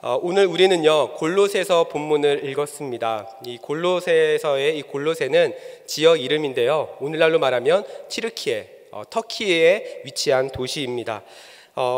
오늘 우리는요 골로새서 본문을 읽었습니다. 이 골로새서의 이 골로새는 지역 이름인데요, 오늘날로 말하면 튀르키예, 터키에 위치한 도시입니다.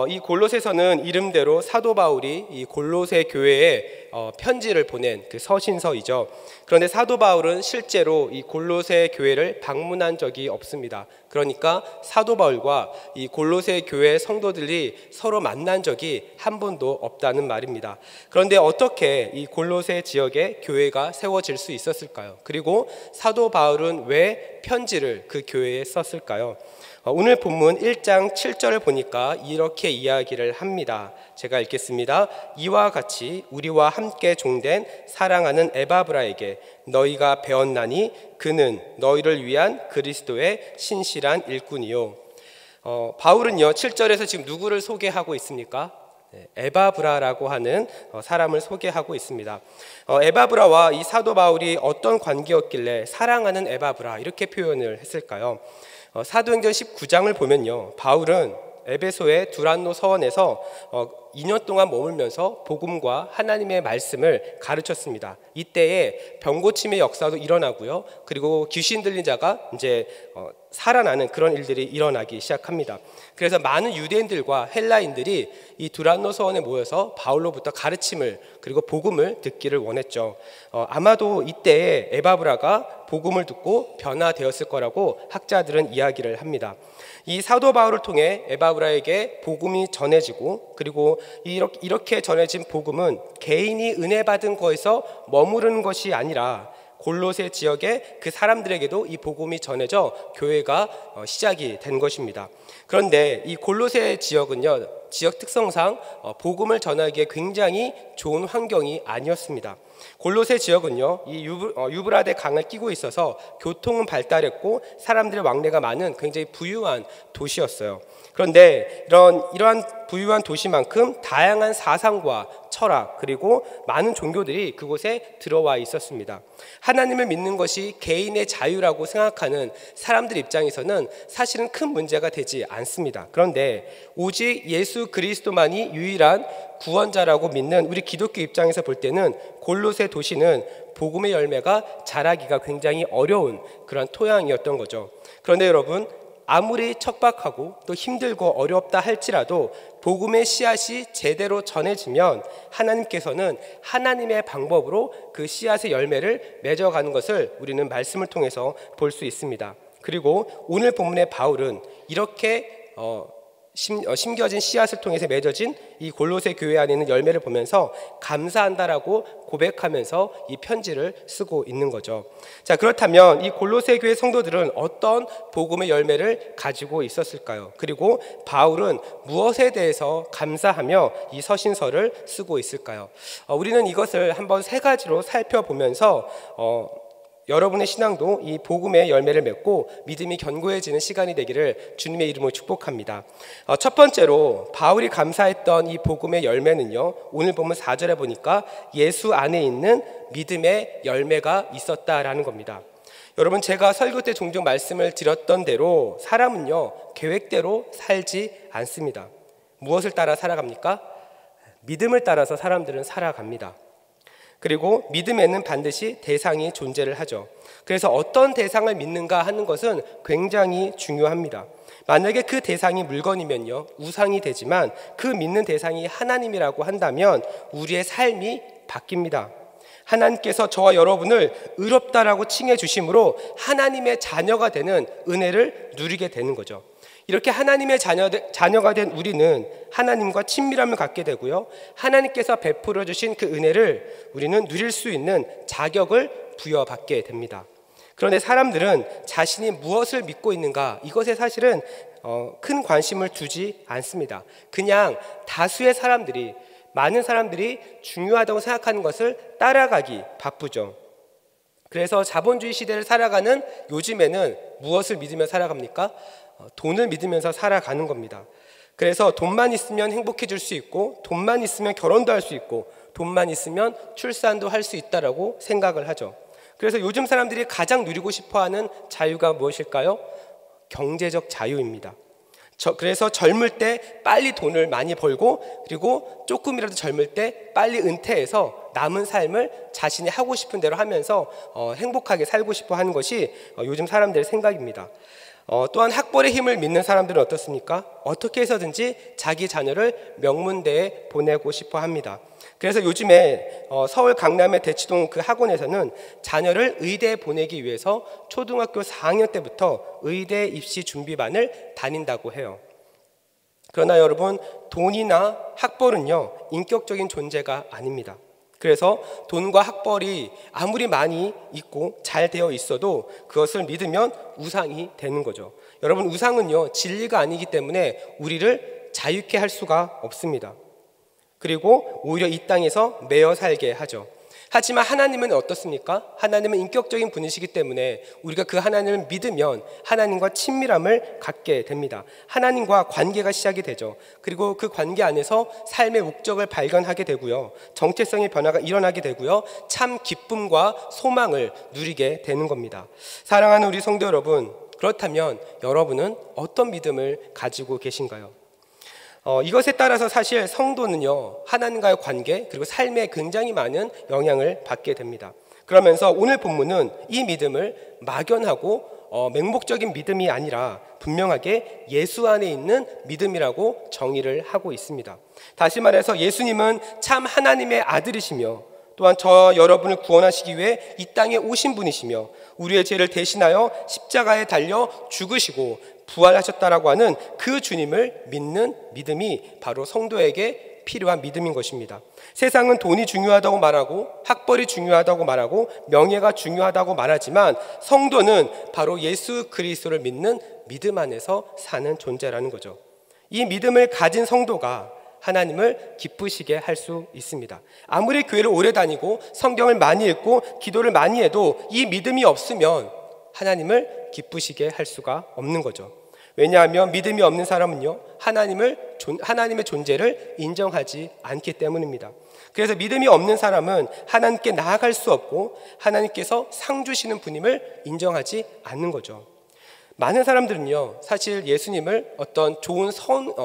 이 골로새서는 이름대로 사도 바울이 이 골로새 교회에 편지를 보낸 그 서신서이죠. 그런데 사도 바울은 실제로 이 골로새 교회를 방문한 적이 없습니다. 그러니까 사도 바울과 이 골로새 교회 성도들이 서로 만난 적이 한 번도 없다는 말입니다. 그런데 어떻게 이 골로새 지역에 교회가 세워질 수 있었을까요? 그리고 사도 바울은 왜 편지를 그 교회에 썼을까요? 오늘 본문 1장 7절을 보니까 이렇게 이야기를 합니다. 제가 읽겠습니다. 이와 같이 우리와 함께 종된 사랑하는 에바브라에게 너희가 배웠나니 그는 너희를 위한 그리스도의 신실한 일꾼이요. 바울은요 7절에서 지금 누구를 소개하고 있습니까? 에바브라라고 하는 사람을 소개하고 있습니다. 에바브라와 이 사도 바울이 어떤 관계였길래 사랑하는 에바브라 이렇게 표현을 했을까요? 사도행전 19장을 보면요, 바울은 에베소의 두란노 서원에서 2년 동안 머물면서 복음과 하나님의 말씀을 가르쳤습니다. 이때에 병고침의 역사도 일어나고요, 그리고 귀신 들린 자가 이제 살아나는 그런 일들이 일어나기 시작합니다. 그래서 많은 유대인들과 헬라인들이 이 두란노 서원에 모여서 바울로부터 가르침을 그리고 복음을 듣기를 원했죠. 아마도 이때에 에바브라가 복음을 듣고 변화되었을 거라고 학자들은 이야기를 합니다. 이 사도 바울을 통해 에바브라에게 복음이 전해지고, 그리고 이렇게 전해진 복음은 개인이 은혜 받은 거에서 머무르는 것이 아니라 골로새 지역의 그 사람들에게도 이 복음이 전해져 교회가 시작이 된 것입니다. 그런데 이 골로새 지역은요, 지역 특성상 복음을 전하기에 굉장히 좋은 환경이 아니었습니다. 골로새 지역은요, 이 유브라데 강을 끼고 있어서 교통은 발달했고 사람들의 왕래가 많은 굉장히 부유한 도시였어요. 그런데 이러한 부유한 도시만큼 다양한 사상과 철학 그리고 많은 종교들이 그곳에 들어와 있었습니다. 하나님을 믿는 것이 개인의 자유라고 생각하는 사람들 입장에서는 사실은 큰 문제가 되지 않습니다. 그런데 오직 예수 그리스도만이 유일한 구원자라고 믿는 우리 기독교 입장에서 볼 때는 골로새 도시는 복음의 열매가 자라기가 굉장히 어려운 그런 토양이었던 거죠. 그런데 여러분, 아무리 척박하고 또 힘들고 어렵다 할지라도 복음의 씨앗이 제대로 전해지면 하나님께서는 하나님의 방법으로 그 씨앗의 열매를 맺어가는 것을 우리는 말씀을 통해서 볼 수 있습니다. 그리고 오늘 본문의 바울은 이렇게 심겨진 씨앗을 통해서 맺어진 이 골로새 교회 안에 있는 열매를 보면서 감사한다라고 고백하면서 이 편지를 쓰고 있는 거죠. 자, 그렇다면 이 골로새 교회 성도들은 어떤 복음의 열매를 가지고 있었을까요? 그리고 바울은 무엇에 대해서 감사하며 이 서신서를 쓰고 있을까요? 우리는 이것을 한번 세 가지로 살펴보면서 여러분의 신앙도 이 복음의 열매를 맺고 믿음이 견고해지는 시간이 되기를 주님의 이름으로 축복합니다. 첫 번째로 바울이 감사했던 이 복음의 열매는요, 오늘 보면 4절에 보니까 예수 안에 있는 믿음의 열매가 있었다라는 겁니다. 여러분, 제가 설교 때 종종 말씀을 드렸던 대로 사람은요 계획대로 살지 않습니다. 무엇을 따라 살아갑니까? 믿음을 따라서 사람들은 살아갑니다. 그리고 믿음에는 반드시 대상이 존재를 하죠. 그래서 어떤 대상을 믿는가 하는 것은 굉장히 중요합니다. 만약에 그 대상이 물건이면요, 우상이 되지만 그 믿는 대상이 하나님이라고 한다면 우리의 삶이 바뀝니다. 하나님께서 저와 여러분을 의롭다라고 칭해 주심으로 하나님의 자녀가 되는 은혜를 누리게 되는 거죠. 이렇게 하나님의 자녀가 된 우리는 하나님과 친밀함을 갖게 되고요, 하나님께서 베풀어 주신 그 은혜를 우리는 누릴 수 있는 자격을 부여받게 됩니다. 그런데 사람들은 자신이 무엇을 믿고 있는가, 이것에 사실은 큰 관심을 두지 않습니다. 그냥 다수의 사람들이, 많은 사람들이 중요하다고 생각하는 것을 따라가기 바쁘죠. 그래서 자본주의 시대를 살아가는 요즘에는 무엇을 믿으며 살아갑니까? 돈을 믿으면서 살아가는 겁니다. 그래서 돈만 있으면 행복해질 수 있고, 돈만 있으면 결혼도 할 수 있고, 돈만 있으면 출산도 할 수 있다라고 생각을 하죠. 그래서 요즘 사람들이 가장 누리고 싶어하는 자유가 무엇일까요? 경제적 자유입니다. 그래서 젊을 때 빨리 돈을 많이 벌고 그리고 조금이라도 젊을 때 빨리 은퇴해서 남은 삶을 자신이 하고 싶은 대로 하면서 행복하게 살고 싶어 하는 것이 요즘 사람들의 생각입니다. 또한 학벌의 힘을 믿는 사람들은 어떻습니까? 어떻게 해서든지 자기 자녀를 명문대에 보내고 싶어 합니다. 그래서 요즘에 서울 강남의 대치동 그 학원에서는 자녀를 의대에 보내기 위해서 초등학교 4학년 때부터 의대 입시 준비반을 다닌다고 해요. 그러나 여러분, 돈이나 학벌은요, 인격적인 존재가 아닙니다. 그래서 돈과 학벌이 아무리 많이 있고 잘 되어 있어도 그것을 믿으면 우상이 되는 거죠. 여러분, 우상은요, 진리가 아니기 때문에 우리를 자유케 할 수가 없습니다. 그리고 오히려 이 땅에서 매여 살게 하죠. 하지만 하나님은 어떻습니까? 하나님은 인격적인 분이시기 때문에 우리가 그 하나님을 믿으면 하나님과 친밀함을 갖게 됩니다. 하나님과 관계가 시작이 되죠. 그리고 그 관계 안에서 삶의 목적을 발견하게 되고요. 정체성의 변화가 일어나게 되고요. 참 기쁨과 소망을 누리게 되는 겁니다. 사랑하는 우리 성도 여러분, 그렇다면 여러분은 어떤 믿음을 가지고 계신가요? 이것에 따라서 사실 성도는요, 하나님과의 관계 그리고 삶에 굉장히 많은 영향을 받게 됩니다. 그러면서 오늘 본문은 이 믿음을 막연하고 맹목적인 믿음이 아니라 분명하게 예수 안에 있는 믿음이라고 정의를 하고 있습니다. 다시 말해서 예수님은 참 하나님의 아들이시며 또한 저 여러분을 구원하시기 위해 이 땅에 오신 분이시며 우리의 죄를 대신하여 십자가에 달려 죽으시고 부활하셨다라고 하는 그 주님을 믿는 믿음이 바로 성도에게 필요한 믿음인 것입니다. 세상은 돈이 중요하다고 말하고 학벌이 중요하다고 말하고 명예가 중요하다고 말하지만 성도는 바로 예수 그리스도를 믿는 믿음 안에서 사는 존재라는 거죠. 이 믿음을 가진 성도가 하나님을 기쁘시게 할 수 있습니다. 아무리 교회를 오래 다니고 성경을 많이 읽고 기도를 많이 해도 이 믿음이 없으면 하나님을 기쁘시게 할 수가 없는 거죠. 왜냐하면 믿음이 없는 사람은요, 하나님의 존재를 인정하지 않기 때문입니다. 그래서 믿음이 없는 사람은 하나님께 나아갈 수 없고 하나님께서 상 주시는 분임을 인정하지 않는 거죠. 많은 사람들은요, 사실 예수님을 어떤 좋은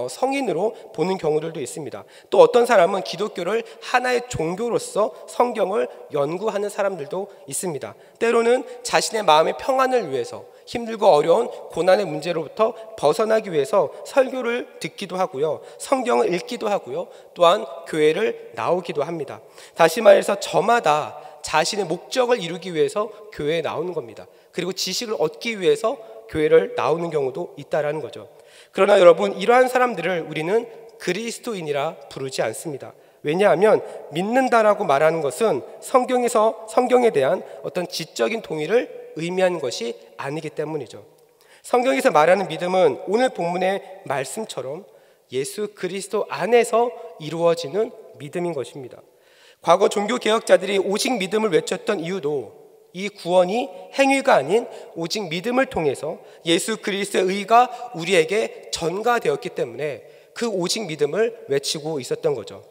성인으로 보는 경우들도 있습니다. 또 어떤 사람은 기독교를 하나의 종교로서 성경을 연구하는 사람들도 있습니다. 때로는 자신의 마음의 평안을 위해서 힘들고 어려운 고난의 문제로부터 벗어나기 위해서 설교를 듣기도 하고요, 성경을 읽기도 하고요, 또한 교회를 나오기도 합니다. 다시 말해서 저마다 자신의 목적을 이루기 위해서 교회에 나오는 겁니다. 그리고 지식을 얻기 위해서 교회를 나오는 경우도 있다라는 거죠. 그러나 여러분, 이러한 사람들을 우리는 그리스도인이라 부르지 않습니다. 왜냐하면 믿는다라고 말하는 것은 성경에 대한 어떤 지적인 동의를 의미하는 것이 아니기 때문이죠. 성경에서 말하는 믿음은 오늘 본문의 말씀처럼 예수 그리스도 안에서 이루어지는 믿음인 것입니다. 과거 종교개혁자들이 오직 믿음을 외쳤던 이유도 이 구원이 행위가 아닌 오직 믿음을 통해서 예수 그리스도의 의가 우리에게 전가되었기 때문에 그 오직 믿음을 외치고 있었던 거죠.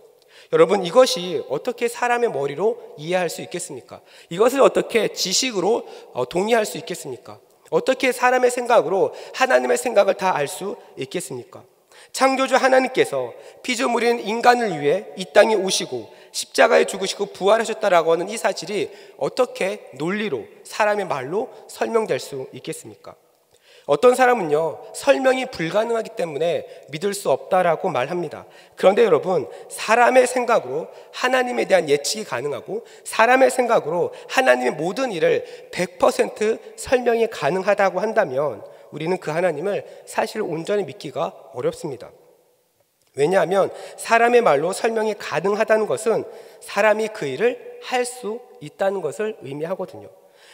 여러분, 이것이 어떻게 사람의 머리로 이해할 수 있겠습니까? 이것을 어떻게 지식으로 동의할 수 있겠습니까? 어떻게 사람의 생각으로 하나님의 생각을 다 알 수 있겠습니까? 창조주 하나님께서 피조물인 인간을 위해 이 땅에 오시고 십자가에 죽으시고 부활하셨다라고 하는 이 사실이 어떻게 논리로 사람의 말로 설명될 수 있겠습니까? 어떤 사람은요, 설명이 불가능하기 때문에 믿을 수 없다라고 말합니다. 그런데 여러분, 사람의 생각으로 하나님에 대한 예측이 가능하고 사람의 생각으로 하나님의 모든 일을 100% 설명이 가능하다고 한다면 우리는 그 하나님을 사실 온전히 믿기가 어렵습니다. 왜냐하면 사람의 말로 설명이 가능하다는 것은 사람이 그 일을 할 수 있다는 것을 의미하거든요.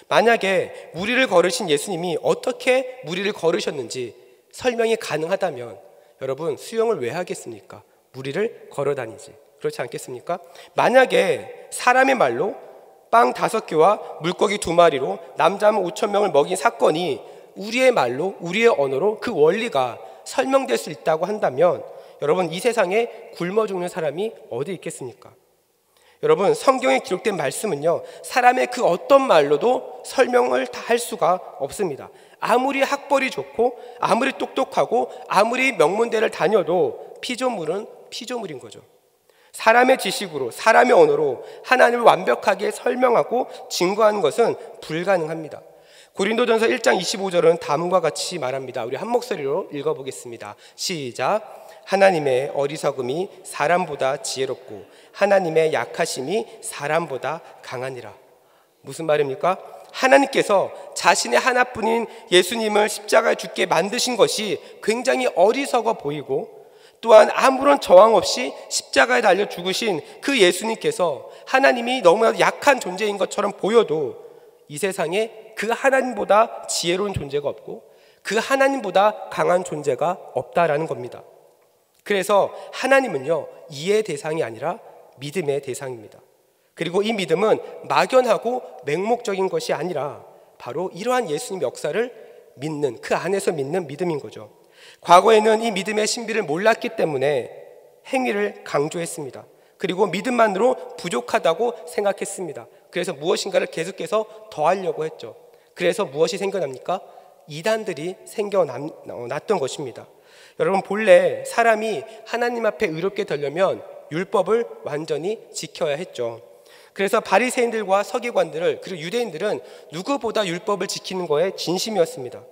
만약에 무리를 걸으신 예수님이 어떻게 무리를 걸으셨는지 설명이 가능하다면 여러분, 수영을 왜 하겠습니까? 무리를 걸어 다니지. 그렇지 않겠습니까? 만약에 사람의 말로 빵 5개와 물고기 2마리로 남자 5,000명을 먹인 사건이 우리의 말로, 우리의 언어로 그 원리가 설명될 수 있다고 한다면 여러분, 이 세상에 굶어 죽는 사람이 어디 있겠습니까? 여러분, 성경에 기록된 말씀은요, 사람의 그 어떤 말로도 설명을 다 할 수가 없습니다. 아무리 학벌이 좋고 아무리 똑똑하고 아무리 명문대를 다녀도 피조물은 피조물인 거죠. 사람의 지식으로, 사람의 언어로 하나님을 완벽하게 설명하고 증거하는 것은 불가능합니다. 고린도전서 1장 25절은 다음과 같이 말합니다. 우리 한 목소리로 읽어보겠습니다. 시작. 하나님의 어리석음이 사람보다 지혜롭고 하나님의 약하심이 사람보다 강하니라. 무슨 말입니까? 하나님께서 자신의 하나뿐인 예수님을 십자가에 죽게 만드신 것이 굉장히 어리석어 보이고, 또한 아무런 저항 없이 십자가에 달려 죽으신 그 예수님께서 하나님이 너무나도 약한 존재인 것처럼 보여도 이 세상에 그 하나님보다 지혜로운 존재가 없고 그 하나님보다 강한 존재가 없다라는 겁니다. 그래서 하나님은요, 이해의 대상이 아니라 믿음의 대상입니다. 그리고 이 믿음은 막연하고 맹목적인 것이 아니라 바로 이러한 예수님 역사를 믿는, 그 안에서 믿는 믿음인 거죠. 과거에는 이 믿음의 신비를 몰랐기 때문에 행위를 강조했습니다. 그리고 믿음만으로 부족하다고 생각했습니다. 그래서 무엇인가를 계속해서 더하려고 했죠. 그래서 무엇이 생겨납니까? 이단들이 생겨났던 것입니다. 여러분, 본래 사람이 하나님 앞에 의롭게 되려면 율법을 완전히 지켜야 했죠. 그래서 바리새인들과 서기관들을, 그리고 유대인들은 누구보다 율법을 지키는 거에 진심이었습니다.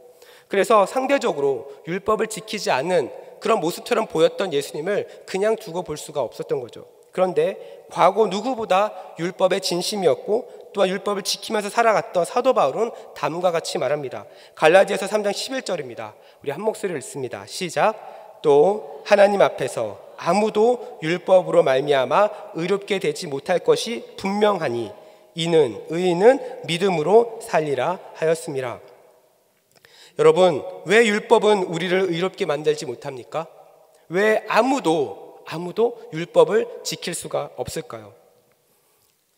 그래서 상대적으로 율법을 지키지 않는 그런 모습처럼 보였던 예수님을 그냥 두고 볼 수가 없었던 거죠. 그런데 과거 누구보다 율법에 진심이었고 또한 율법을 지키면서 살아갔던 사도 바울은 다음과 같이 말합니다. 갈라디아서 3장 11절입니다. 우리 한 목소리를 읽습니다. 시작. 또 하나님 앞에서 아무도 율법으로 말미암아 의롭게 되지 못할 것이 분명하니 이는 의인은 믿음으로 살리라 하였습니다. 여러분, 왜 율법은 우리를 의롭게 만들지 못합니까? 왜 아무도 율법을 지킬 수가 없을까요?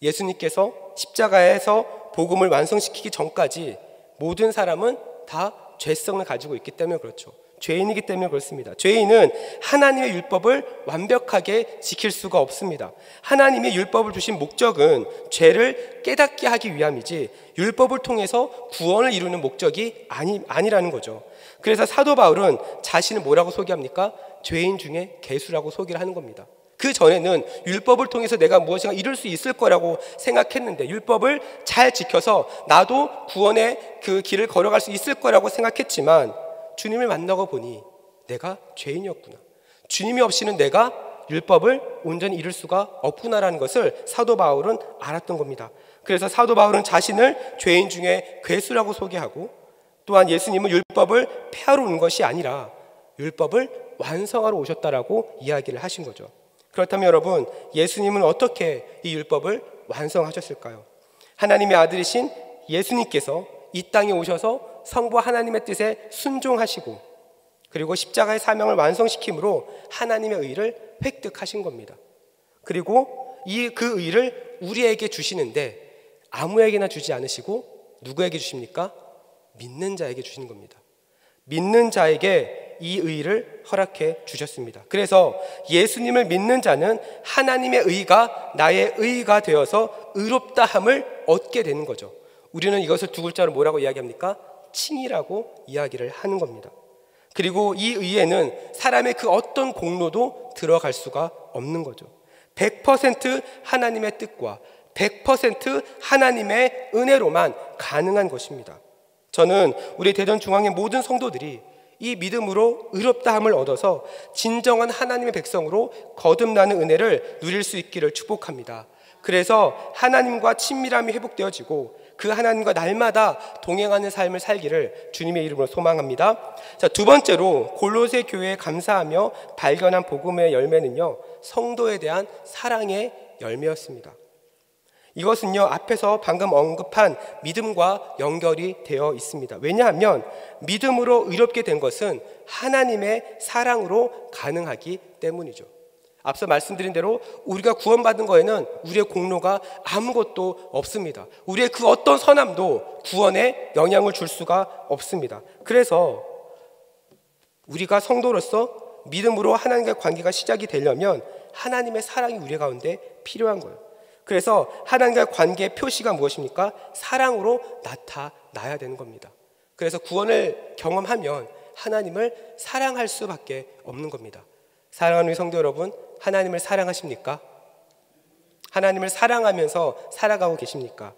예수님께서 십자가에서 복음을 완성시키기 전까지 모든 사람은 다 죄성을 가지고 있기 때문에 그렇죠. 죄인이기 때문에 그렇습니다. 죄인은 하나님의 율법을 완벽하게 지킬 수가 없습니다. 하나님의 율법을 주신 목적은 죄를 깨닫게 하기 위함이지 율법을 통해서 구원을 이루는 목적이 아니라는 거죠. 그래서 사도 바울은 자신을 뭐라고 소개합니까? 죄인 중에 괴수라고 소개를 하는 겁니다. 그 전에는 율법을 통해서 내가 무엇인가 이룰 수 있을 거라고 생각했는데, 율법을 잘 지켜서 나도 구원의 그 길을 걸어갈 수 있을 거라고 생각했지만 주님을 만나고 보니 내가 죄인이었구나, 주님이 없이는 내가 율법을 온전히 이룰 수가 없구나라는 것을 사도 바울은 알았던 겁니다. 그래서 사도 바울은 자신을 죄인 중에 괴수라고 소개하고, 또한 예수님은 율법을 폐하러 온 것이 아니라 율법을 완성하러 오셨다라고 이야기를 하신 거죠. 그렇다면 여러분, 예수님은 어떻게 이 율법을 완성하셨을까요? 하나님의 아들이신 예수님께서 이 땅에 오셔서 성부 하나님의 뜻에 순종하시고, 그리고 십자가의 사명을 완성시킴으로 하나님의 의를 획득하신 겁니다. 그리고 그 의를 우리에게 주시는데 아무에게나 주지 않으시고 누구에게 주십니까? 믿는 자에게 주시는 겁니다. 믿는 자에게 이 의를 허락해 주셨습니다. 그래서 예수님을 믿는 자는 하나님의 의가 나의 의가 되어서 의롭다함을 얻게 되는 거죠. 우리는 이것을 두 글자로 뭐라고 이야기합니까? 칭의라고 이야기를 하는 겁니다. 그리고 이 의에는 사람의 그 어떤 공로도 들어갈 수가 없는 거죠. 100% 하나님의 뜻과 100% 하나님의 은혜로만 가능한 것입니다. 저는 우리 대전중앙의 모든 성도들이 이 믿음으로 의롭다함을 얻어서 진정한 하나님의 백성으로 거듭나는 은혜를 누릴 수 있기를 축복합니다. 그래서 하나님과 친밀함이 회복되어지고 그 하나님과 날마다 동행하는 삶을 살기를 주님의 이름으로 소망합니다. 자, 두 번째로 골로새 교회에 감사하며 발견한 복음의 열매는요, 성도에 대한 사랑의 열매였습니다. 이것은요, 앞에서 방금 언급한 믿음과 연결이 되어 있습니다. 왜냐하면 믿음으로 의롭게 된 것은 하나님의 사랑으로 가능하기 때문이죠. 앞서 말씀드린 대로 우리가 구원받은 거에는 우리의 공로가 아무것도 없습니다. 우리의 그 어떤 선함도 구원에 영향을 줄 수가 없습니다. 그래서 우리가 성도로서 믿음으로 하나님과의 관계가 시작이 되려면 하나님의 사랑이 우리 가운데 필요한 거예요. 그래서 하나님과의 관계의 표시가 무엇입니까? 사랑으로 나타나야 되는 겁니다. 그래서 구원을 경험하면 하나님을 사랑할 수밖에 없는 겁니다. 사랑하는 우리 성도 여러분, 하나님을 사랑하십니까? 하나님을 사랑하면서 살아가고 계십니까?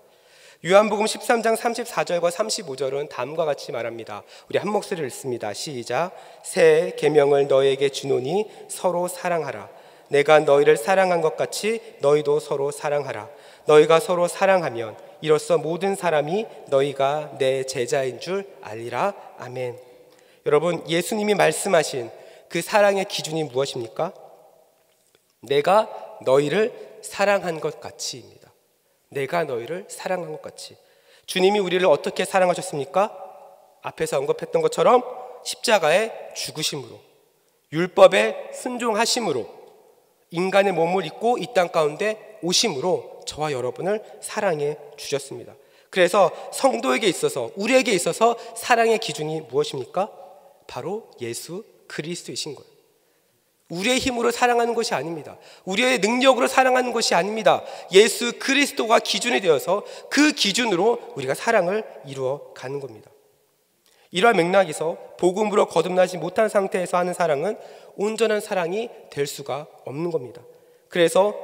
요한복음 13장 34절과 35절은 다음과 같이 말합니다. 우리 한 목소리를 읽습니다. 시작. 새 계명을 너에게 주노니 서로 사랑하라. 내가 너희를 사랑한 것 같이 너희도 서로 사랑하라. 너희가 서로 사랑하면 이로써 모든 사람이 너희가 내 제자인 줄 알리라. 아멘. 여러분, 예수님이 말씀하신 그 사랑의 기준이 무엇입니까? 내가 너희를 사랑한 것 같이입니다. 내가 너희를 사랑한 것 같이. 주님이 우리를 어떻게 사랑하셨습니까? 앞에서 언급했던 것처럼 십자가의 죽으심으로, 율법의 순종하심으로, 인간의 몸을 입고 이 땅 가운데 오심으로 저와 여러분을 사랑해 주셨습니다. 그래서 성도에게 있어서, 우리에게 있어서 사랑의 기준이 무엇입니까? 바로 예수 그리스도이신 거예요. 우리의 힘으로 사랑하는 것이 아닙니다. 우리의 능력으로 사랑하는 것이 아닙니다. 예수 그리스도가 기준이 되어서 그 기준으로 우리가 사랑을 이루어 가는 겁니다. 이러한 맥락에서 복음으로 거듭나지 못한 상태에서 하는 사랑은 온전한 사랑이 될 수가 없는 겁니다. 그래서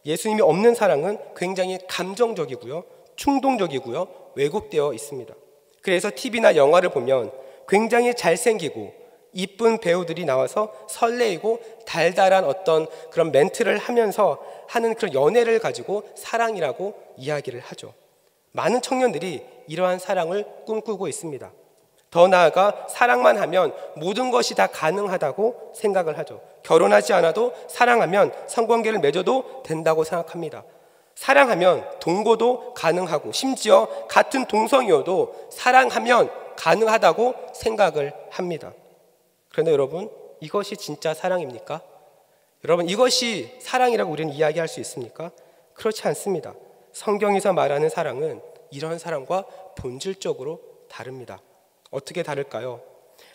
예수님이 없는 사랑은 굉장히 감정적이고요, 충동적이고요, 왜곡되어 있습니다. 그래서 TV나 영화를 보면 굉장히 잘생기고 이쁜 배우들이 나와서 설레이고 달달한 어떤 그런 멘트를 하면서 하는 그런 연애를 가지고 사랑이라고 이야기를 하죠. 많은 청년들이 이러한 사랑을 꿈꾸고 있습니다. 더 나아가 사랑만 하면 모든 것이 다 가능하다고 생각을 하죠. 결혼하지 않아도 사랑하면 성관계를 맺어도 된다고 생각합니다. 사랑하면 동거도 가능하고 심지어 같은 동성이어도 사랑하면 가능하다고 생각을 합니다. 그런데 여러분, 이것이 진짜 사랑입니까? 여러분, 이것이 사랑이라고 우리는 이야기할 수 있습니까? 그렇지 않습니다. 성경에서 말하는 사랑은 이런 사랑과 본질적으로 다릅니다. 어떻게 다를까요?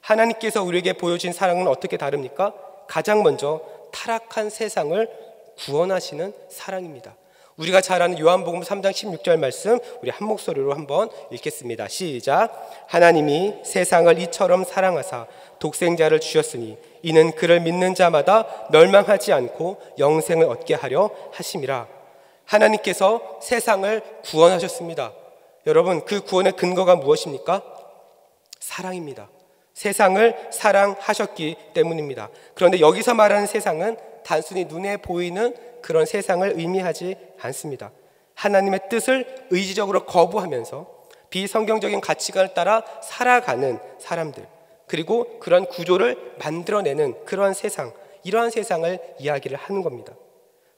하나님께서 우리에게 보여준 사랑은 어떻게 다릅니까? 가장 먼저 타락한 세상을 구원하시는 사랑입니다. 우리가 잘 아는 요한복음 3장 16절 말씀 우리 한 목소리로 한번 읽겠습니다. 시작. 하나님이 세상을 이처럼 사랑하사 독생자를 주셨으니 이는 그를 믿는 자마다 멸망하지 않고 영생을 얻게 하려 하심이라. 하나님께서 세상을 구원하셨습니다. 여러분, 그 구원의 근거가 무엇입니까? 사랑입니다. 세상을 사랑하셨기 때문입니다. 그런데 여기서 말하는 세상은 단순히 눈에 보이는 그런 세상을 의미하지 않습니다. 하나님의 뜻을 의지적으로 거부하면서 비성경적인 가치관을 따라 살아가는 사람들, 그리고 그런 구조를 만들어내는 그러한 세상, 이러한 세상을 이야기를 하는 겁니다.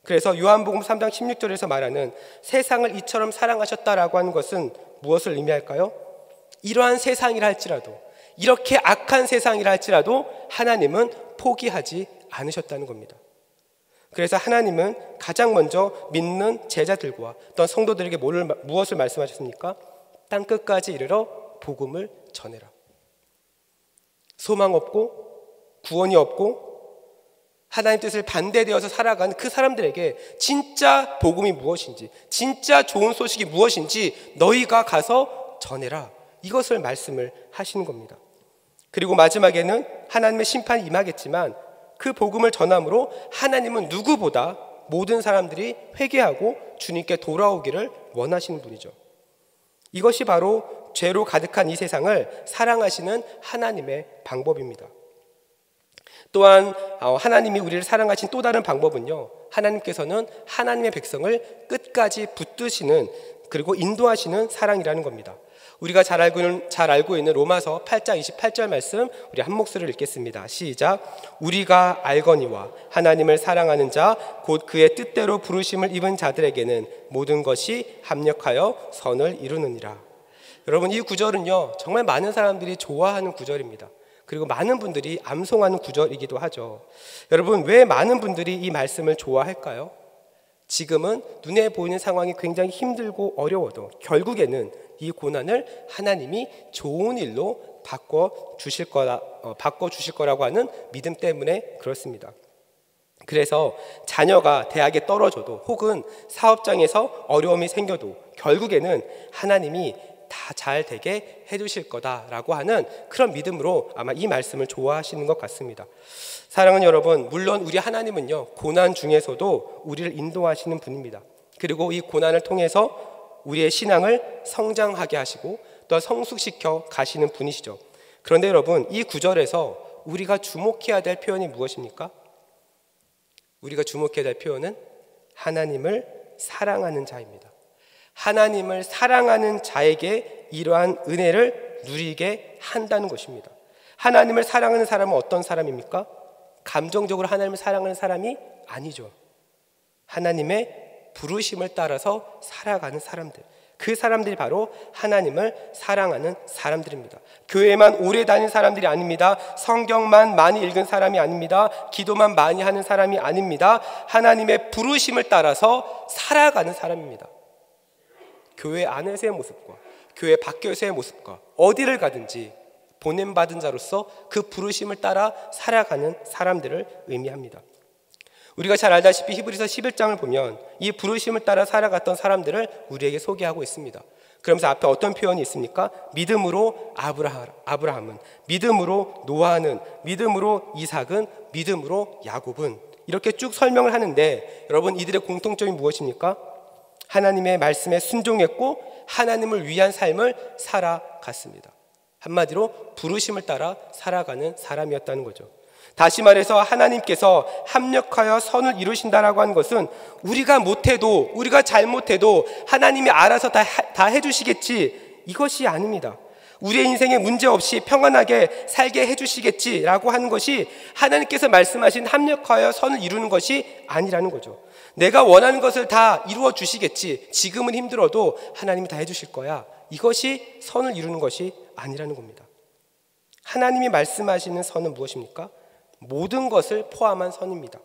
그래서 요한복음 3장 16절에서 말하는 세상을 이처럼 사랑하셨다라고 하는 것은 무엇을 의미할까요? 이러한 세상이라 할지라도, 이렇게 악한 세상이라 할지라도 하나님은 포기하지 않으셨다는 겁니다. 그래서 하나님은 가장 먼저 믿는 제자들과 어떤 성도들에게 무엇을 말씀하셨습니까? 땅 끝까지 이르러 복음을 전해라. 소망 없고 구원이 없고 하나님 뜻을 반대되어서 살아가는 그 사람들에게 진짜 복음이 무엇인지, 진짜 좋은 소식이 무엇인지 너희가 가서 전해라. 이것을 말씀을 하시는 겁니다. 그리고 마지막에는 하나님의 심판이 임하겠지만 그 복음을 전함으로 하나님은 누구보다 모든 사람들이 회개하고 주님께 돌아오기를 원하시는 분이죠. 이것이 바로 죄로 가득한 이 세상을 사랑하시는 하나님의 방법입니다. 또한 하나님이 우리를 사랑하신 또 다른 방법은요, 하나님께서는 하나님의 백성을 끝까지 붙드시는, 그리고 인도하시는 사랑이라는 겁니다. 우리가 잘 알고 있는 로마서 8장 28절 말씀 우리 한 목소리를 읽겠습니다. 시작. 우리가 알거니와 하나님을 사랑하는 자 곧 그의 뜻대로 부르심을 입은 자들에게는 모든 것이 합력하여 선을 이루느니라. 여러분, 이 구절은요 정말 많은 사람들이 좋아하는 구절입니다. 그리고 많은 분들이 암송하는 구절이기도 하죠. 여러분, 왜 많은 분들이 이 말씀을 좋아할까요? 지금은 눈에 보이는 상황이 굉장히 힘들고 어려워도 결국에는 이 고난을 하나님이 좋은 일로 바꿔 주실 거라고 하는 믿음 때문에 그렇습니다. 그래서 자녀가 대학에 떨어져도 혹은 사업장에서 어려움이 생겨도 결국에는 하나님이 다 잘 되게 해주실 거다라고 하는 그런 믿음으로 아마 이 말씀을 좋아하시는 것 같습니다. 사랑하는 여러분, 물론 우리 하나님은요, 고난 중에서도 우리를 인도하시는 분입니다. 그리고 이 고난을 통해서 우리의 신앙을 성장하게 하시고 또 성숙시켜 가시는 분이시죠. 그런데 여러분, 이 구절에서 우리가 주목해야 될 표현이 무엇입니까? 우리가 주목해야 될 표현은 하나님을 사랑하는 자입니다. 하나님을 사랑하는 자에게 이러한 은혜를 누리게 한다는 것입니다. 하나님을 사랑하는 사람은 어떤 사람입니까? 감정적으로 하나님을 사랑하는 사람이 아니죠. 하나님의 부르심을 따라서 살아가는 사람들, 그 사람들이 바로 하나님을 사랑하는 사람들입니다. 교회만 오래 다닌 사람들이 아닙니다. 성경만 많이 읽은 사람이 아닙니다. 기도만 많이 하는 사람이 아닙니다. 하나님의 부르심을 따라서 살아가는 사람입니다. 교회 안에서의 모습과 교회 밖에서의 모습과 어디를 가든지 보냄받은 자로서 그 부르심을 따라 살아가는 사람들을 의미합니다. 우리가 잘 알다시피 히브리서 11장을 보면 이 부르심을 따라 살아갔던 사람들을 우리에게 소개하고 있습니다. 그러면서 앞에 어떤 표현이 있습니까? 믿음으로 아브라함은, 믿음으로 노아는, 믿음으로 이삭은, 믿음으로 야곱은, 이렇게 쭉 설명을 하는데 여러분, 이들의 공통점이 무엇입니까? 하나님의 말씀에 순종했고 하나님을 위한 삶을 살아갔습니다. 한마디로 부르심을 따라 살아가는 사람이었다는 거죠. 다시 말해서 하나님께서 합력하여 선을 이루신다라고 하는 것은 우리가 못해도, 우리가 잘못해도 하나님이 알아서 다 해주시겠지, 이것이 아닙니다. 우리의 인생에 문제없이 평안하게 살게 해주시겠지라고 하는 것이 하나님께서 말씀하신 합력하여 선을 이루는 것이 아니라는 거죠. 내가 원하는 것을 다 이루어 주시겠지, 지금은 힘들어도 하나님이 다 해주실 거야, 이것이 선을 이루는 것이 아니라는 겁니다. 하나님이 말씀하시는 선은 무엇입니까? 모든 것을 포함한 선입니다.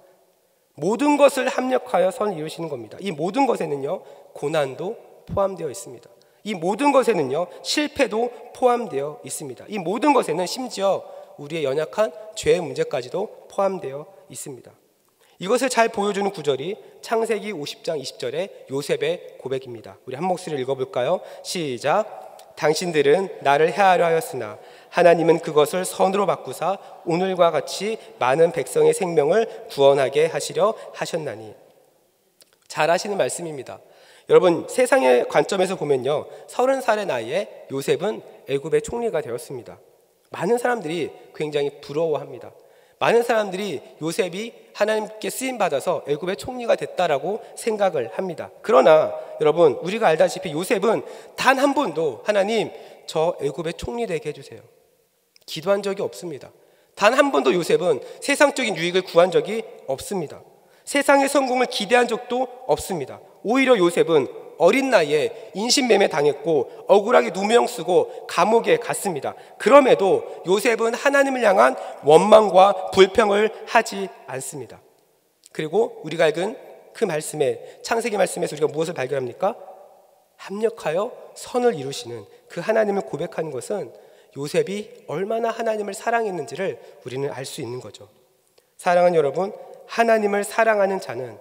모든 것을 합력하여 선을 이루시는 겁니다. 이 모든 것에는요, 고난도 포함되어 있습니다. 이 모든 것에는요, 실패도 포함되어 있습니다. 이 모든 것에는 심지어 우리의 연약한 죄의 문제까지도 포함되어 있습니다. 이것을 잘 보여주는 구절이 창세기 50장 20절의 요셉의 고백입니다. 우리 한 목소리를 읽어볼까요? 시작. 당신들은 나를 해하려 하였으나 하나님은 그것을 선으로 바꾸사 오늘과 같이 많은 백성의 생명을 구원하게 하시려 하셨나니. 잘 하시는 말씀입니다. 여러분, 세상의 관점에서 보면요, 30살의 나이에 요셉은 애굽의 총리가 되었습니다. 많은 사람들이 굉장히 부러워합니다. 많은 사람들이 요셉이 하나님께 쓰임받아서 애굽의 총리가 됐다라고 생각을 합니다. 그러나 여러분, 우리가 알다시피 요셉은 단 한 번도 하나님, 저 애굽의 총리 되게 해주세요, 기도한 적이 없습니다. 단 한 번도 요셉은 세상적인 유익을 구한 적이 없습니다. 세상의 성공을 기대한 적도 없습니다. 오히려 요셉은 어린 나이에 인신매매 당했고 억울하게 누명 쓰고 감옥에 갔습니다. 그럼에도 요셉은 하나님을 향한 원망과 불평을 하지 않습니다. 그리고 우리가 읽은 그 말씀에, 창세기 말씀에서 우리가 무엇을 발견합니까? 합력하여 선을 이루시는 그 하나님을 고백하는 것은 요셉이 얼마나 하나님을 사랑했는지를 우리는 알 수 있는 거죠. 사랑하는 여러분, 하나님을 사랑하는 자는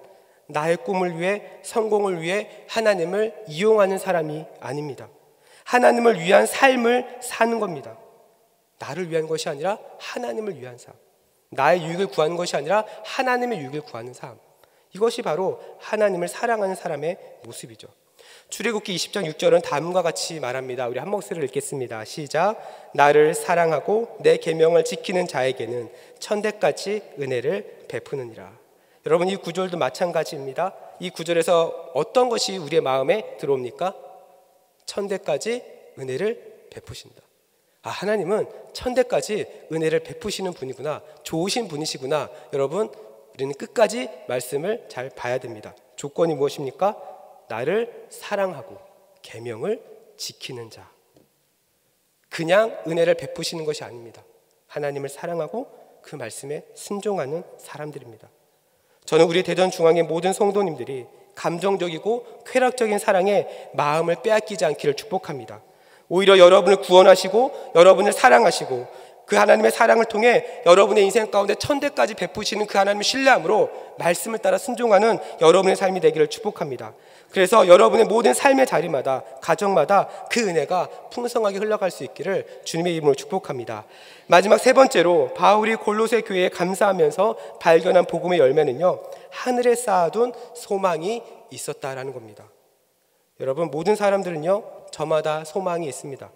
나의 꿈을 위해, 성공을 위해 하나님을 이용하는 사람이 아닙니다. 하나님을 위한 삶을 사는 겁니다. 나를 위한 것이 아니라 하나님을 위한 삶, 나의 유익을 구하는 것이 아니라 하나님의 유익을 구하는 삶, 이것이 바로 하나님을 사랑하는 사람의 모습이죠. 출애굽기 20장 6절은 다음과 같이 말합니다. 우리 한 목소리를 읽겠습니다. 시작. 나를 사랑하고 내 계명을 지키는 자에게는 천대까지 은혜를 베푸느니라. 여러분, 이 구절도 마찬가지입니다. 이 구절에서 어떤 것이 우리의 마음에 들어옵니까? 천대까지 은혜를 베푸신다. 아, 하나님은 천대까지 은혜를 베푸시는 분이구나, 좋으신 분이시구나. 여러분, 우리는 끝까지 말씀을 잘 봐야 됩니다. 조건이 무엇입니까? 나를 사랑하고 계명을 지키는 자. 그냥 은혜를 베푸시는 것이 아닙니다. 하나님을 사랑하고 그 말씀에 순종하는 사람들입니다. 저는 우리 대전 중앙의 모든 성도님들이 감정적이고 쾌락적인 사랑에 마음을 빼앗기지 않기를 축복합니다. 오히려 여러분을 구원하시고 여러분을 사랑하시고 그 하나님의 사랑을 통해 여러분의 인생 가운데 천대까지 베푸시는 그 하나님을 신뢰함으로 말씀을 따라 순종하는 여러분의 삶이 되기를 축복합니다. 그래서 여러분의 모든 삶의 자리마다, 가정마다 그 은혜가 풍성하게 흘러갈 수 있기를 주님의 이름으로 축복합니다. 마지막 세 번째로 바울이 골로새 교회에 감사하면서 발견한 복음의 열매는요, 하늘에 쌓아둔 소망이 있었다라는 겁니다. 여러분, 모든 사람들은요, 저마다 소망이 있습니다.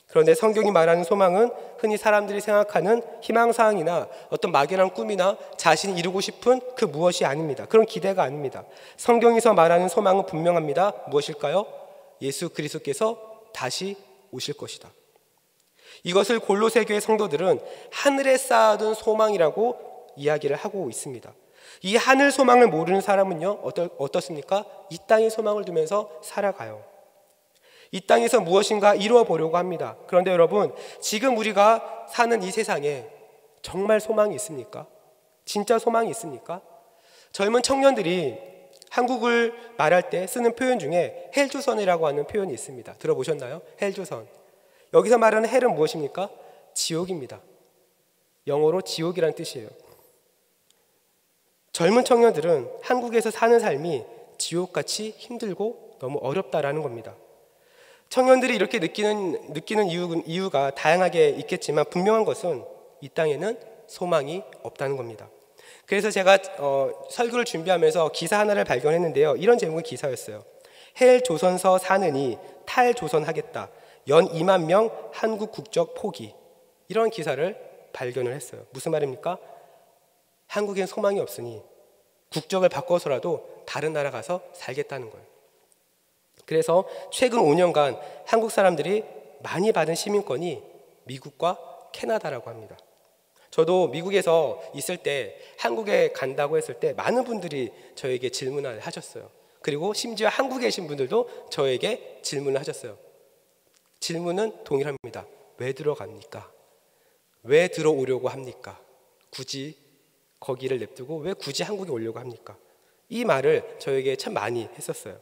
그런데 성경이 말하는 소망은 흔히 사람들이 생각하는 희망사항이나 어떤 막연한 꿈이나 자신이 이루고 싶은 그 무엇이 아닙니다. 그런 기대가 아닙니다. 성경에서 말하는 소망은 분명합니다. 무엇일까요? 예수 그리스도께서 다시 오실 것이다. 이것을 골로새 교회 성도들은 하늘에 쌓아둔 소망이라고 이야기를 하고 있습니다. 이 하늘 소망을 모르는 사람은요, 어떻습니까? 이 땅의 소망을 두면서 살아가요. 이 땅에서 무엇인가 이루어 보려고 합니다. 그런데 여러분, 지금 우리가 사는 이 세상에 정말 소망이 있습니까? 진짜 소망이 있습니까? 젊은 청년들이 한국을 말할 때 쓰는 표현 중에 헬조선이라고 하는 표현이 있습니다. 들어보셨나요? 헬조선. 여기서 말하는 헬은 무엇입니까? 지옥입니다. 영어로 지옥이라는 뜻이에요. 젊은 청년들은 한국에서 사는 삶이 지옥같이 힘들고 너무 어렵다라는 겁니다. 청년들이 이렇게 느끼는 이유가 다양하게 있겠지만 분명한 것은 이 땅에는 소망이 없다는 겁니다. 그래서 제가 설교를 준비하면서 기사 하나를 발견했는데요. 이런 제목의 기사였어요. 헬조선서 사느니 탈조선하겠다. 연 2만 명 한국 국적 포기. 이런 기사를 발견을 했어요. 무슨 말입니까? 한국엔 소망이 없으니 국적을 바꿔서라도 다른 나라 가서 살겠다는 거예요. 그래서 최근 5년간 한국 사람들이 많이 받은 시민권이 미국과 캐나다라고 합니다. 저도 미국에서 있을 때 한국에 간다고 했을 때 많은 분들이 저에게 질문을 하셨어요. 그리고 심지어 한국에 계신 분들도 저에게 질문을 하셨어요. 질문은 동일합니다. 왜 들어갑니까? 왜 들어오려고 합니까? 굳이 거기를 냅두고 왜 굳이 한국에 오려고 합니까? 이 말을 저에게 참 많이 했었어요.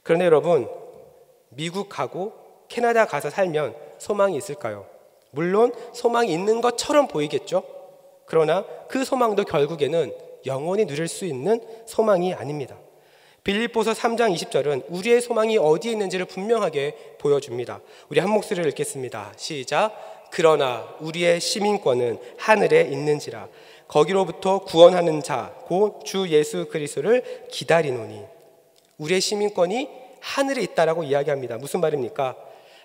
그런데 여러분, 미국 가고 캐나다 가서 살면 소망이 있을까요? 물론 소망이 있는 것처럼 보이겠죠? 그러나 그 소망도 결국에는 영원히 누릴 수 있는 소망이 아닙니다. 빌립보서 3장 20절은 우리의 소망이 어디에 있는지를 분명하게 보여줍니다. 우리 한 목소리를 읽겠습니다. 시작. 그러나 우리의 시민권은 하늘에 있는지라 거기로부터 구원하는 자 곧 주 예수 그리스도를 기다리노니. 우리의 시민권이 하늘에 있다라고 이야기합니다. 무슨 말입니까?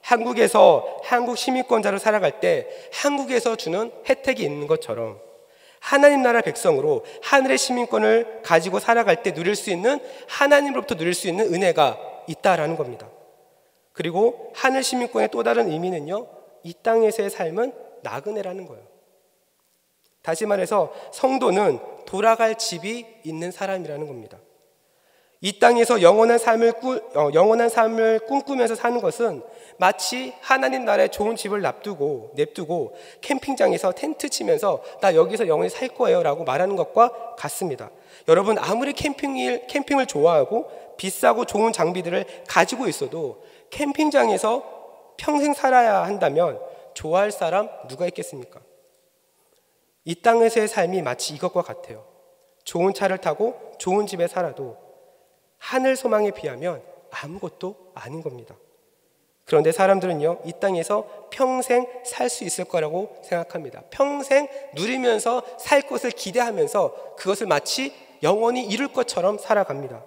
한국에서 한국 시민권자로 살아갈 때 한국에서 주는 혜택이 있는 것처럼 하나님 나라 백성으로 하늘의 시민권을 가지고 살아갈 때 누릴 수 있는, 하나님으로부터 누릴 수 있는 은혜가 있다라는 겁니다. 그리고 하늘 시민권의 또 다른 의미는요, 이 땅에서의 삶은 나그네라는 거예요. 다시 말해서 성도는 돌아갈 집이 있는 사람이라는 겁니다. 이 땅에서 영원한 삶을 꿈꾸면서 사는 것은 마치 하나님 나라에 좋은 집을 냅두고 캠핑장에서 텐트 치면서 나 여기서 영원히 살 거예요 라고 말하는 것과 같습니다. 여러분, 아무리 캠핑을 좋아하고 비싸고 좋은 장비들을 가지고 있어도 캠핑장에서 평생 살아야 한다면 좋아할 사람 누가 있겠습니까? 이 땅에서의 삶이 마치 이것과 같아요. 좋은 차를 타고 좋은 집에 살아도 하늘 소망에 비하면 아무것도 아닌 겁니다. 그런데 사람들은요, 이 땅에서 평생 살 수 있을 거라고 생각합니다. 평생 누리면서 살 것을 기대하면서 그것을 마치 영원히 이룰 것처럼 살아갑니다.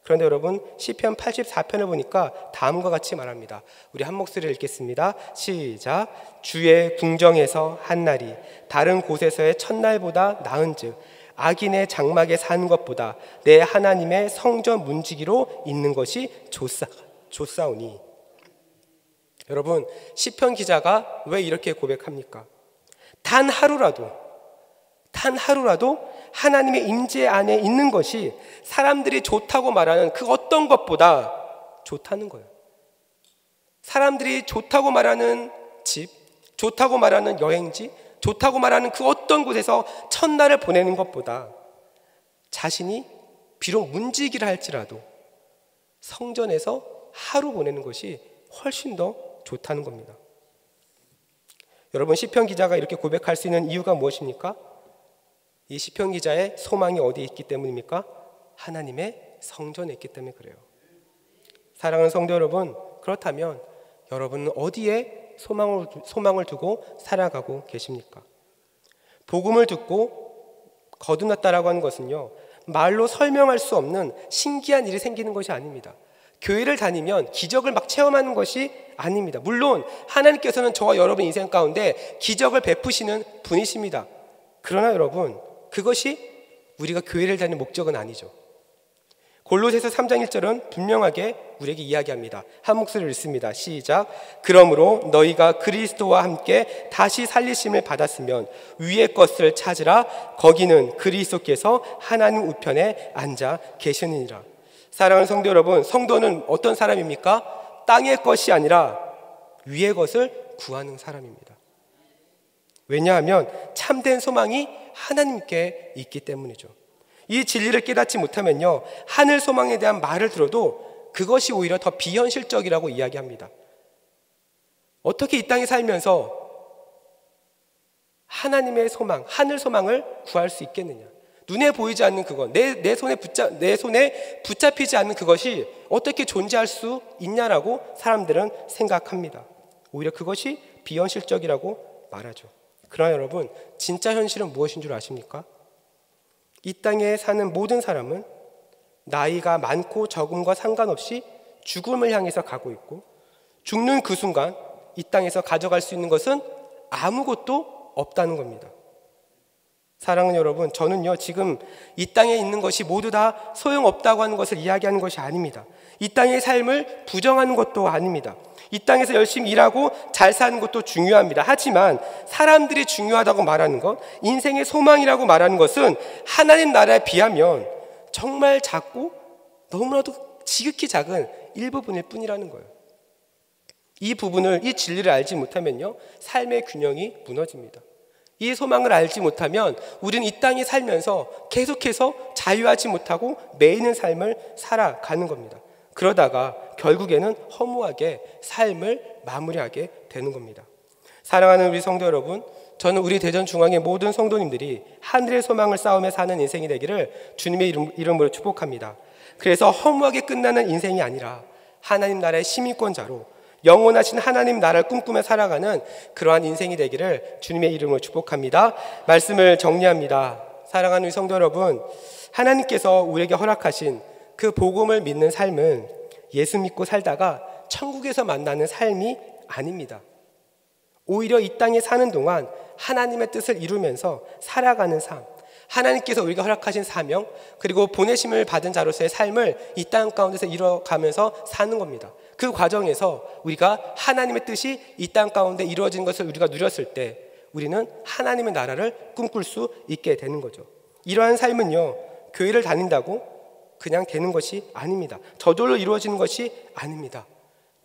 그런데 여러분, 시편 84편을 보니까 다음과 같이 말합니다. 우리 한 목소리를 읽겠습니다. 시작. 주의 궁정에서 한날이 다른 곳에서의 첫날보다 나은즉 악인의 장막에 사는 것보다 내 하나님의 성전 문지기로 있는 것이 좋사오니. 여러분, 시편 기자가 왜 이렇게 고백합니까? 단 하루라도 하나님의 임재 안에 있는 것이 사람들이 좋다고 말하는 그 어떤 것보다 좋다는 거예요. 사람들이 좋다고 말하는 집, 좋다고 말하는 여행지, 좋다고 말하는 그 어떤 곳에서 첫날을 보내는 것보다 자신이 비록 문지기를 할지라도 성전에서 하루 보내는 것이 훨씬 더 좋다는 겁니다. 여러분, 시편 기자가 이렇게 고백할 수 있는 이유가 무엇입니까? 이 시편 기자의 소망이 어디에 있기 때문입니까? 하나님의 성전에 있기 때문에 그래요. 사랑하는 성도 여러분, 그렇다면 여러분은 어디에 소망을 두고 살아가고 계십니까? 복음을 듣고 거듭났다라고 하는 것은요, 말로 설명할 수 없는 신기한 일이 생기는 것이 아닙니다. 교회를 다니면 기적을 막 체험하는 것이 아닙니다. 물론 하나님께서는 저와 여러분 인생 가운데 기적을 베푸시는 분이십니다. 그러나 여러분, 그것이 우리가 교회를 다니는 목적은 아니죠. 골로새서 3장 1절은 분명하게 우리에게 이야기합니다. 한 목소리를 읽습니다. 시작. 그러므로 너희가 그리스도와 함께 다시 살리심을 받았으면 위의 것을 찾으라. 거기는 그리스도께서 하나님 우편에 앉아 계시느니라. 사랑하는 성도 여러분, 성도는 어떤 사람입니까? 땅의 것이 아니라 위의 것을 구하는 사람입니다. 왜냐하면 참된 소망이 하나님께 있기 때문이죠. 이 진리를 깨닫지 못하면요, 하늘 소망에 대한 말을 들어도 그것이 오히려 더 비현실적이라고 이야기합니다. 어떻게 이 땅에 살면서 하나님의 소망, 하늘 소망을 구할 수 있겠느냐? 눈에 보이지 않는 그것, 내 손에 붙잡히지 않는 그것이 어떻게 존재할 수 있냐라고 사람들은 생각합니다. 오히려 그것이 비현실적이라고 말하죠. 그러나 여러분, 진짜 현실은 무엇인 줄 아십니까? 이 땅에 사는 모든 사람은 나이가 많고 적음과 상관없이 죽음을 향해서 가고 있고, 죽는 그 순간 이 땅에서 가져갈 수 있는 것은 아무것도 없다는 겁니다. 사랑하는 여러분, 저는요, 지금 이 땅에 있는 것이 모두 다 소용없다고 하는 것을 이야기하는 것이 아닙니다. 이 땅의 삶을 부정하는 것도 아닙니다. 이 땅에서 열심히 일하고 잘 사는 것도 중요합니다. 하지만 사람들이 중요하다고 말하는 것, 인생의 소망이라고 말하는 것은 하나님 나라에 비하면 정말 작고 너무나도 지극히 작은 일부분일 뿐이라는 거예요. 이 부분을, 이 진리를 알지 못하면요, 삶의 균형이 무너집니다. 이 소망을 알지 못하면 우리는 이 땅에 살면서 계속해서 자유하지 못하고 매이는 삶을 살아가는 겁니다. 그러다가 결국에는 허무하게 삶을 마무리하게 되는 겁니다. 사랑하는 우리 성도 여러분, 저는 우리 대전중앙의 모든 성도님들이 하늘의 소망을 쌓으며 사는 인생이 되기를 주님의 이름으로 축복합니다. 그래서 허무하게 끝나는 인생이 아니라 하나님 나라의 시민권자로 영원하신 하나님 나라를 꿈꾸며 살아가는 그러한 인생이 되기를 주님의 이름으로 축복합니다. 말씀을 정리합니다. 사랑하는 우리 성도 여러분, 하나님께서 우리에게 허락하신 그 복음을 믿는 삶은 예수 믿고 살다가 천국에서 만나는 삶이 아닙니다. 오히려 이 땅에 사는 동안 하나님의 뜻을 이루면서 살아가는 삶, 하나님께서 우리가 허락하신 사명, 그리고 보내심을 받은 자로서의 삶을 이 땅 가운데서 이뤄가면서 사는 겁니다. 그 과정에서 우리가 하나님의 뜻이 이 땅 가운데 이루어진 것을 우리가 누렸을 때 우리는 하나님의 나라를 꿈꿀 수 있게 되는 거죠. 이러한 삶은요, 교회를 다닌다고 그냥 되는 것이 아닙니다. 저절로 이루어지는 것이 아닙니다.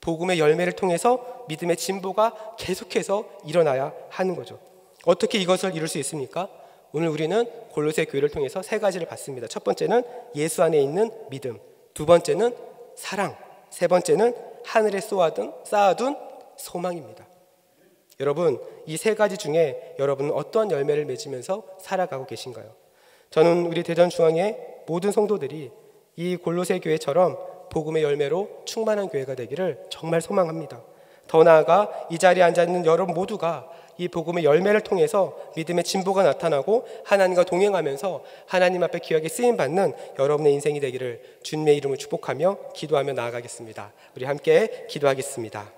복음의 열매를 통해서 믿음의 진보가 계속해서 일어나야 하는 거죠. 어떻게 이것을 이룰 수 있습니까? 오늘 우리는 골로새 교회를 통해서 세 가지를 봤습니다. 첫 번째는 예수 안에 있는 믿음, 두 번째는 사랑, 세 번째는 하늘에 쌓아둔 소망입니다. 여러분, 이 세 가지 중에 여러분은 어떤 열매를 맺으면서 살아가고 계신가요? 저는 우리 대전중앙의 모든 성도들이 이 골로새 교회처럼 복음의 열매로 충만한 교회가 되기를 정말 소망합니다. 더 나아가 이 자리에 앉아있는 여러분 모두가 이 복음의 열매를 통해서 믿음의 진보가 나타나고 하나님과 동행하면서 하나님 앞에 귀하게 쓰임받는 여러분의 인생이 되기를 주님의 이름으로 축복하며 기도하며 나아가겠습니다. 우리 함께 기도하겠습니다.